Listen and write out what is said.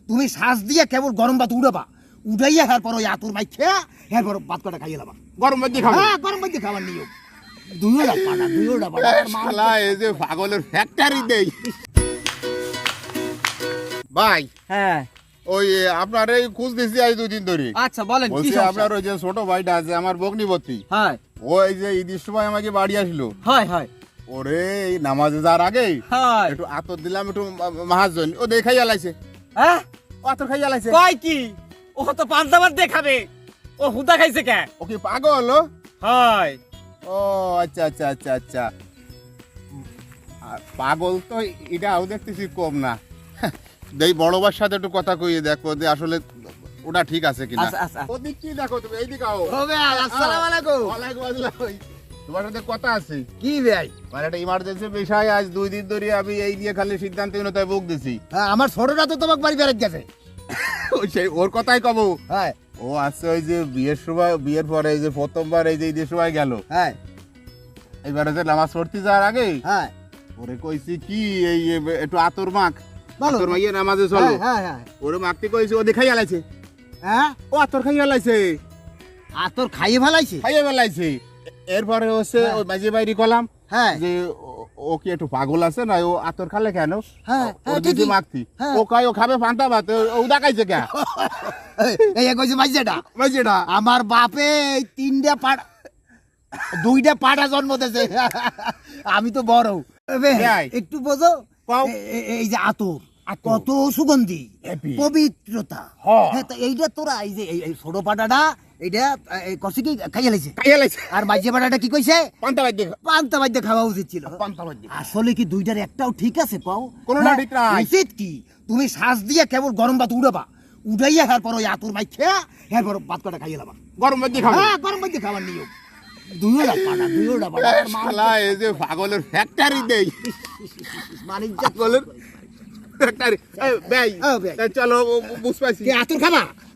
তুমি শ্বাস দিয়ে কেবল গরম ভাত উড়াবা, উড়াইয়া এরপর ওই আতুর মাই খেয়া এরপর ভাত কটা খাইয়ে লাবা। গরম ভাত দিয়ে খাবো? হ্যাঁ, গরম ভাত দিয়ে খাবার নিও। দুইটা পাটা শালা এই যে পাগলের ফ্যাক্টরি দেই। ভাই হ্যাঁ ওই আপনার এই খোঁজ দিছি আজ 2 দিন ধরে। আচ্ছা বলেন কি বলছি সমস্যা? আপনার ওই যে ছোট ভাইটা আছে আমার বগ্নিপতি, হয় ওই যে ঈদের সময় আমাকে বাড়ি আসলো। হয় হয় ওরে এই নামাজে যাওয়ার আগে হয় একটু আতর দিলাম, একটু মাহাজন ও দেখাই আলাইছে, হ্যাঁ ও আতর খাই আলাইছে। কয় কি ও তো পান্তাভাত দেখাবে, ও হুদা খাইছে কে? ও কি পাগল? হয় ও আচ্ছা আচ্ছা আচ্ছা আচ্ছা, আর পাগল তো এটাও দেখতেছি কম না। দেই বড়বার সাথে একটু কথা কইয়ে দেখো যে আসলে ওটা ঠিক আছে কিনা। আচ্ছা আচ্ছা ওদিক কি দেখো তুমি, এইদিকে আও। হবে। আসসালামু আলাইকুম। ওয়ালাইকুম আসসালাম। তোমার সাথে কথা আছে। কি ভাই? মানে একটা ইমার্জেন্সি বিষয়, আজ 2 দিন ধরে আমি এই নিয়ে খালি সিদ্ধান্তহীনতায় বুক দিছি। হ্যাঁ, আমার ছোটটা তো তোমাকে বাড়ি বেড়াতে গেছে। ওই সেই ওর কথাই কব। হ্যাঁ ও আসছে ওই যে বিয়ের সময়, বিয়ের পরে এই যে প্রথমবার এই যে ঈদের সময় গেল, হ্যাঁ এইবারে যে নামাজ পড়তে যাওয়ার আগে হ্যাঁ ওরে কইছি কি এই একটু আতর মাখ, বলো। আতর মাইয়ে নামাজে চলো। হ্যাঁ হ্যাঁ ওরে মাখতে কইছি, ও দেখাই আলাইছে, হ্যাঁ, ও আতর খাই আলাইছে, আতর খাইয়ে ফেলাইছে। খাইয়ে বেলাইছে। এরপরে হচ্ছে হ্যাঁ। ওই মাঝে বাইরে কলাম হ্যাঁ যে ও কি একটু পাগল আছে না, ও আতর খালে কেন? হ্যাঁ, ওর হ্যাঁ, দিদি ঠিকই। মাখতি, হ্যাঁ। ও কয় ও খাবে পান্তা ভাত, ও দেখাইছে কে? এই কইছে মাইজেটা মাঝেটা আমার বাপে এই 3টা পাড়া 2টা পাড়া জন্ম দিয়েছে। আমি তো বড়। ভাই। একটু বোঝো, কও। এই যে আতর আতর। কত সুগন্ধি, Happy। পবিত্রতা। হ্যাঁ। হ্যাঁ, তো এইটা তোরা এই যে এই ছোট পাটাটা এইটা কষে কি খাইয়া লাইছে, খাইয়ে আলাইছে আর মাঝে পাটাটা কি কইছে? পান্তা ভাত দিয়ে পান্তা বাদ্য খাওয়া উচিত ছিল। পান্তা ভাত দিয়ে আসলে কি দুইটার একটাও ঠিক আছে কও? কোনোটা ঠিক নাই। উচিত কি তুমি শ্বাস দিয়ে কেবল গরম ভাত উড়াবা, উড়াইয়া এরপর ওই আতুর মাই খেয়া এরপর ভাত কটা খাইয়ে লাবা। গরম ভাত দিয়ে খাবো? হ্যাঁ, গরম ভাত দিয়ে খাবার নিও। দুইটা পাটা শালা এই যে পাগলের ফ্যাক্টরি দেই, বাণিজ্য। পাগলের ফ্যাক্টরি। এই ভাই ও ভাই। চলো বুঝ পাইছি। কি আতুর খাবা?